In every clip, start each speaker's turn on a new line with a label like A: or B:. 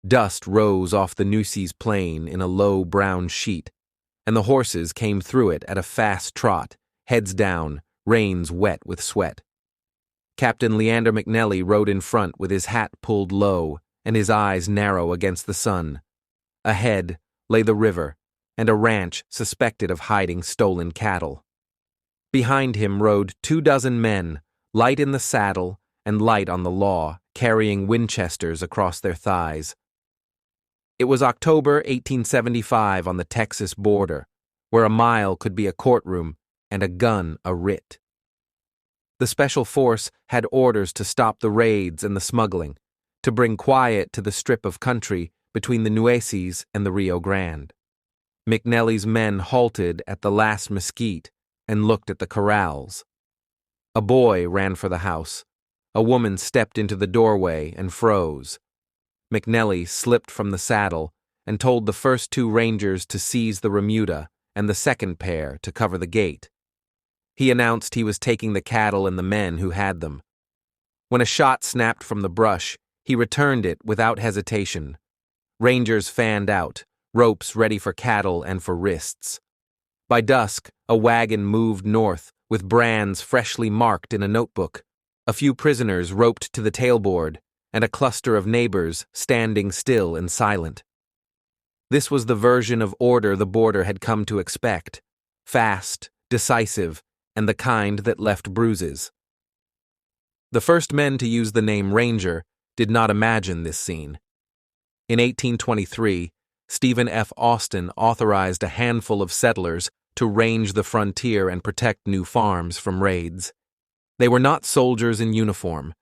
A: Dust rose off the Nueces plain in a low brown sheet, and the horses came through it at a fast trot, heads down, reins wet with sweat. Captain Leander McNelly rode in front with his hat pulled low and his eyes narrow against the sun. Ahead lay the river and a ranch suspected of hiding stolen cattle. Behind him rode 24 men, light in the saddle and light on the law, carrying Winchesters across their thighs. It was October 1875 on the Texas border, where a mile could be a courtroom and a gun a writ. The special force had orders to stop the raids and the smuggling, to bring quiet to the strip of country between the Nueces and the Rio Grande. McNelly's men halted at the last mesquite and looked at the corrals. A boy ran for the house. A woman stepped into the doorway and froze. McNelly slipped from the saddle and told the first 2 rangers to seize the remuda and the second pair to cover the gate. He announced he was taking the cattle and the men who had them. When a shot snapped from the brush, he returned it without hesitation. Rangers fanned out, ropes ready for cattle and for wrists. By dusk, a wagon moved north with brands freshly marked in a notebook, a few prisoners roped to the tailboard, and a cluster of neighbors standing still and silent. This was the version of order the border had come to expect: fast, decisive, and the kind that left bruises. The first men to use the name Ranger did not imagine this scene. In 1823, Stephen F. Austin authorized a handful of settlers to range the frontier and protect new farms from raids. They were not soldiers in uniform.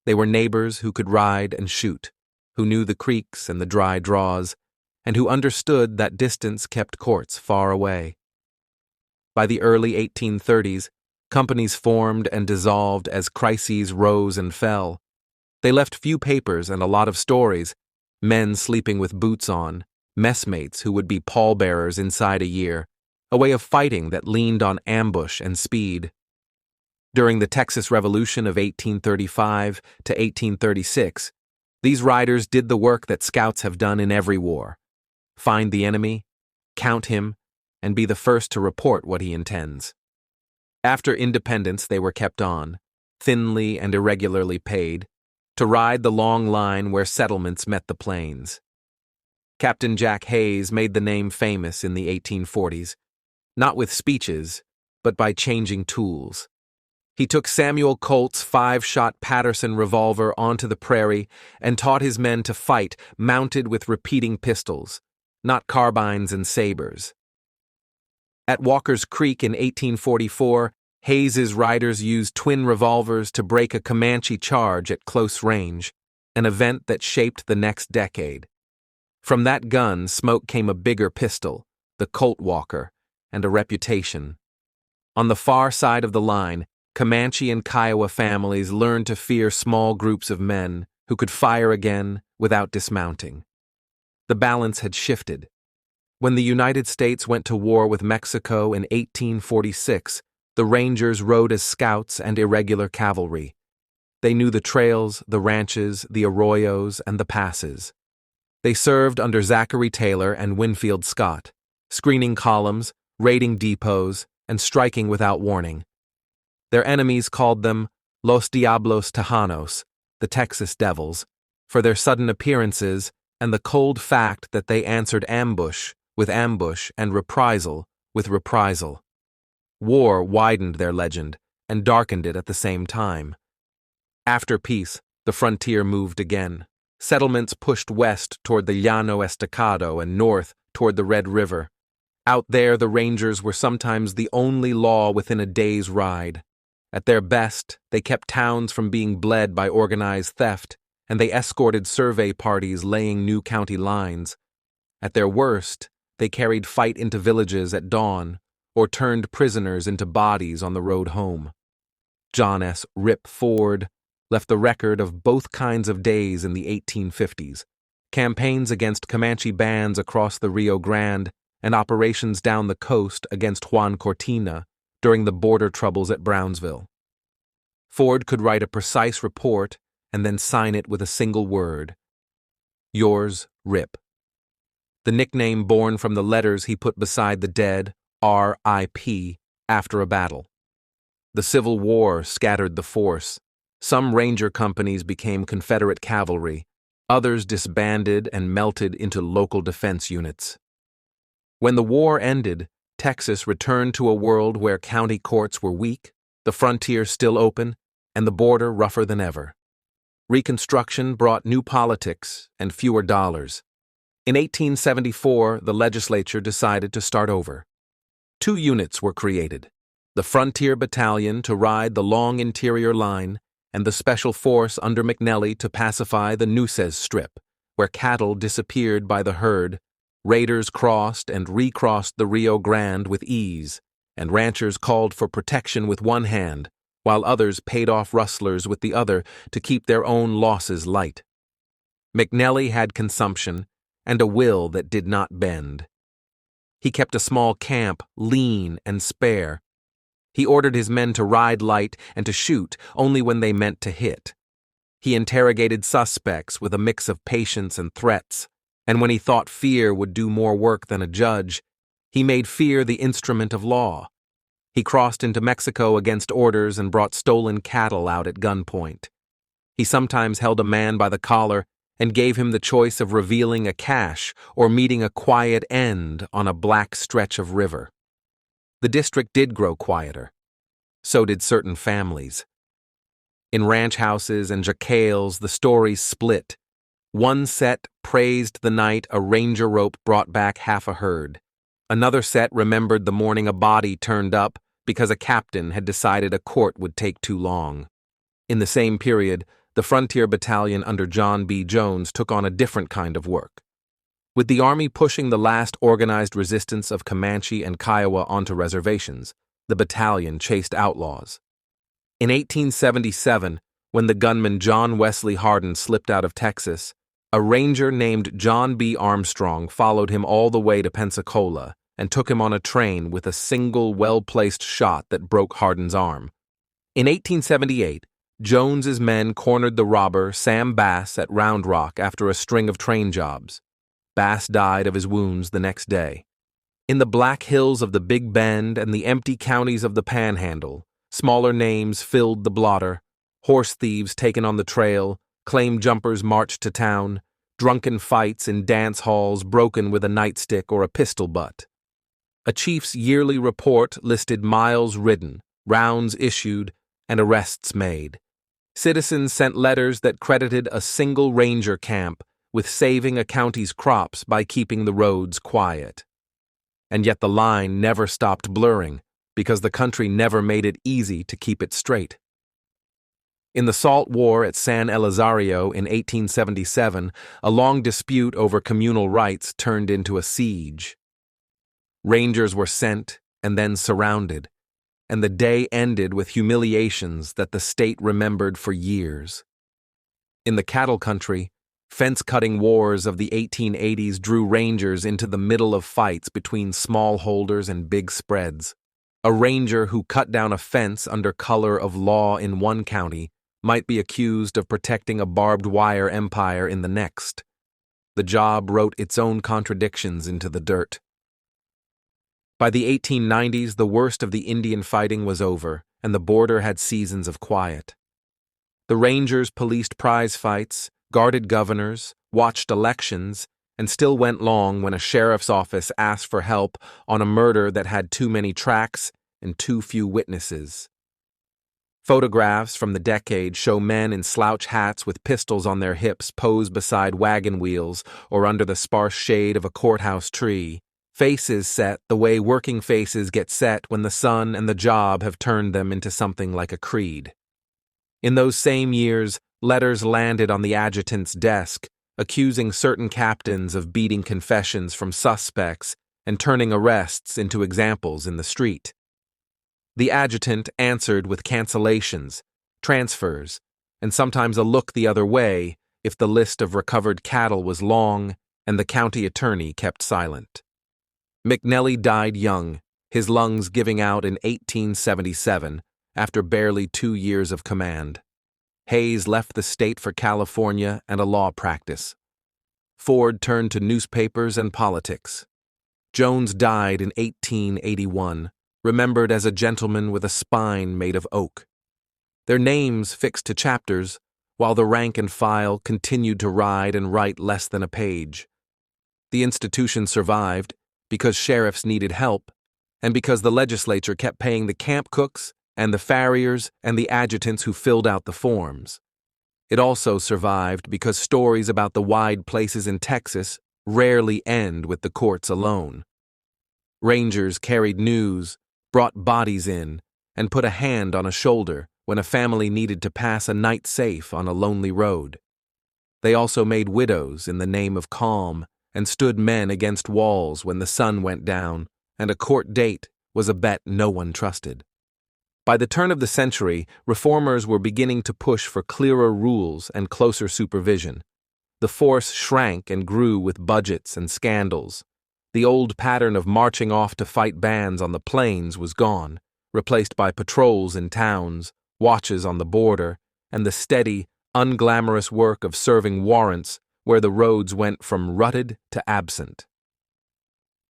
A: They were neighbors who could ride and shoot, who knew the creeks and the dry draws, and who understood that distance kept courts far away. By the early 1830s, companies formed and dissolved as crises rose and fell. They left few papers and a lot of stories: men sleeping with boots on, messmates who would be pallbearers inside a year, a way of fighting that leaned on ambush and speed. During the Texas Revolution of 1835 to 1836, these riders did the work that scouts have done in every war: find the enemy, count him, and be the first to report what he intends. After independence, they were kept on, thinly and irregularly paid, to ride the long line where settlements met the plains. Captain Jack Hayes made the name famous in the 1840s, not with speeches, but by changing tools. He took Samuel Colt's 5-shot Patterson revolver onto the prairie and taught his men to fight mounted with repeating pistols, not carbines and sabers. At Walker's Creek in 1844, Hayes's riders used twin revolvers to break a Comanche charge at close range, an event that shaped the next decade. From that gun, smoke came a bigger pistol, the Colt Walker, and a reputation. On the far side of the line, Comanche and Kiowa families learned to fear small groups of men who could fire again without dismounting. The balance had shifted. When the United States went to war with Mexico in 1846, the Rangers rode as scouts and irregular cavalry. They knew the trails, the ranches, the arroyos, and the passes. They served under Zachary Taylor and Winfield Scott, screening columns, raiding depots, and striking without warning. Their enemies called them Los Diablos Tejanos, the Texas Devils, for their sudden appearances and the cold fact that they answered ambush with ambush and reprisal with reprisal. War widened their legend and darkened it at the same time. After peace, the frontier moved again. Settlements pushed west toward the Llano Estacado and north toward the Red River. Out there, the Rangers were sometimes the only law within a day's ride. At their best, they kept towns from being bled by organized theft, and they escorted survey parties laying new county lines. At their worst, they carried fight into villages at dawn, or turned prisoners into bodies on the road home. John S. "Rip" Ford left the record of both kinds of days in the 1850s, campaigns against Comanche bands across the Rio Grande and operations down the coast against Juan Cortina during the border troubles at Brownsville. Ford could write a precise report and then sign it with a single word: Yours, Rip. The nickname born from the letters he put beside the dead, R.I.P., after a battle. The Civil War scattered the force. Some ranger companies became Confederate cavalry, others disbanded and melted into local defense units. When the war ended, Texas returned to a world where county courts were weak, the frontier still open, and the border rougher than ever. Reconstruction brought new politics and fewer dollars. In 1874, the legislature decided to start over. 2 units were created: the Frontier Battalion to ride the long interior line, and the Special Force under McNelly to pacify the Nueces Strip, where cattle disappeared by the herd. Raiders crossed and recrossed the Rio Grande with ease, and ranchers called for protection with one hand, while others paid off rustlers with the other to keep their own losses light. McNelly had consumption and a will that did not bend. He kept a small camp lean and spare. He ordered his men to ride light and to shoot only when they meant to hit. He interrogated suspects with a mix of patience and threats, and when he thought fear would do more work than a judge, he made fear the instrument of law. He crossed into Mexico against orders and brought stolen cattle out at gunpoint. He sometimes held a man by the collar and gave him the choice of revealing a cache or meeting a quiet end on a black stretch of river. The district did grow quieter. So did certain families. In ranch houses and jacales, the stories split. One set praised the night a ranger rope brought back half a herd. Another set remembered the morning a body turned up because a captain had decided a court would take too long. In the same period, the Frontier Battalion under John B. Jones took on a different kind of work. With the Army pushing the last organized resistance of Comanche and Kiowa onto reservations, the battalion chased outlaws. In 1877, when the gunman John Wesley Hardened slipped out of Texas, a ranger named John B. Armstrong followed him all the way to Pensacola and took him on a train with a single well-placed shot that broke Harden's arm. In 1878, Jones's men cornered the robber Sam Bass at Round Rock after a string of train jobs. Bass died of his wounds the next day. In the Black Hills of the Big Bend and the empty counties of the Panhandle, smaller names filled the blotter: horse thieves taken on the trail, claim jumpers marched to town, drunken fights in dance halls broken with a nightstick or a pistol butt. A chief's yearly report listed miles ridden, rounds issued, and arrests made. Citizens sent letters that credited a single ranger camp with saving a county's crops by keeping the roads quiet. And yet the line never stopped blurring, because the country never made it easy to keep it straight. In the Salt War at San Elizario in 1877, a long dispute over communal rights turned into a siege. Rangers were sent and then surrounded, and the day ended with humiliations that the state remembered for years. In the cattle country, fence-cutting wars of the 1880s drew rangers into the middle of fights between smallholders and big spreads. A ranger who cut down a fence under color of law in one county might be accused of protecting a barbed wire empire in the next. The job wrote its own contradictions into the dirt. By the 1890s, the worst of the Indian fighting was over, and the border had seasons of quiet. The Rangers policed prize fights, guarded governors, watched elections, and still went long when a sheriff's office asked for help on a murder that had too many tracks and too few witnesses. Photographs from the decade show men in slouch hats with pistols on their hips pose beside wagon wheels or under the sparse shade of a courthouse tree. Faces set the way working faces get set when the sun and the job have turned them into something like a creed. In those same years, letters landed on the adjutant's desk, accusing certain captains of beating confessions from suspects and turning arrests into examples in the street. The adjutant answered with cancellations, transfers, and sometimes a look the other way if the list of recovered cattle was long and the county attorney kept silent. McNelly died young, his lungs giving out in 1877 after barely 2 years of command. Hayes left the state for California and a law practice. Ford turned to newspapers and politics. Jones died in 1881, remembered as a gentleman with a spine made of oak. Their names fixed to chapters, while the rank and file continued to ride and write less than a page. The institution survived because sheriffs needed help, and because the legislature kept paying the camp cooks and the farriers and the adjutants who filled out the forms. It also survived because stories about the wide places in Texas rarely end with the courts alone. Rangers carried news, brought bodies in, and put a hand on a shoulder when a family needed to pass a night safe on a lonely road. They also made widows in the name of calm and stood men against walls when the sun went down, and a court date was a bet no one trusted. By the turn of the century, reformers were beginning to push for clearer rules and closer supervision. The force shrank and grew with budgets and scandals. The old pattern of marching off to fight bands on the plains was gone, replaced by patrols in towns, watches on the border, and the steady, unglamorous work of serving warrants where the roads went from rutted to absent.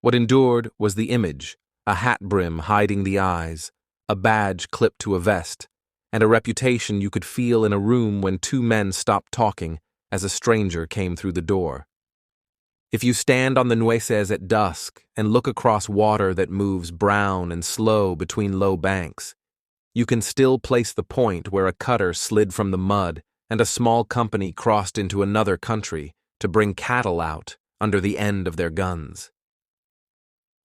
A: What endured was the image, a hat brim hiding the eyes, a badge clipped to a vest, and a reputation you could feel in a room when two men stopped talking as a stranger came through the door. If you stand on the Nueces at dusk and look across water that moves brown and slow between low banks, you can still place the point where a cutter slid from the mud and a small company crossed into another country to bring cattle out under the end of their guns.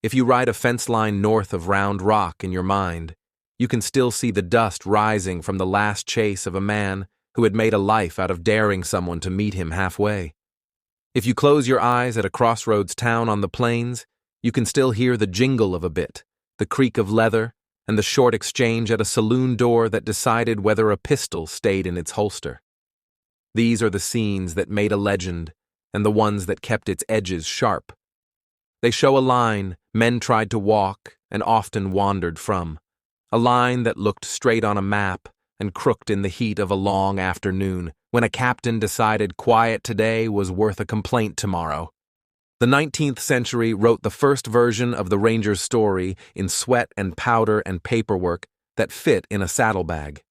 A: If you ride a fence line north of Round Rock in your mind, you can still see the dust rising from the last chase of a man who had made a life out of daring someone to meet him halfway. If you close your eyes at a crossroads town on the plains, you can still hear the jingle of a bit, the creak of leather, and the short exchange at a saloon door that decided whether a pistol stayed in its holster. These are the scenes that made a legend, and the ones that kept its edges sharp. They show a line men tried to walk and often wandered from, a line that looked straight on a map and crooked in the heat of a long afternoon when a captain decided quiet today was worth a complaint tomorrow. The 19th century wrote the first version of the Ranger's story in sweat and powder and paperwork that fit in a saddlebag.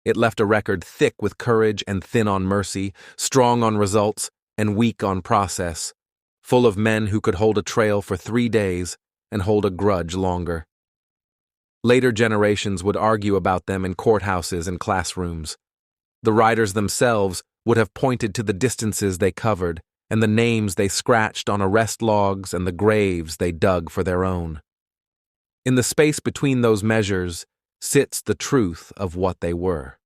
A: It left a record thick with courage and thin on mercy, strong on results and weak on process, full of men who could hold a trail for 3 days and hold a grudge longer. Later generations would argue about them in courthouses and classrooms. The writers themselves would have pointed to the distances they covered and the names they scratched on arrest logs and the graves they dug for their own. In the space between those measures sits the truth of what they were.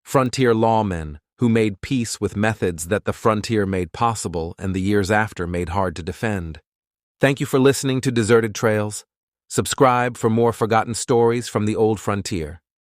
A: Frontier lawmen who made peace with methods that the frontier made possible and the years after made hard to defend. Thank you for listening to Deserted Trails. Subscribe for more forgotten stories from the old frontier.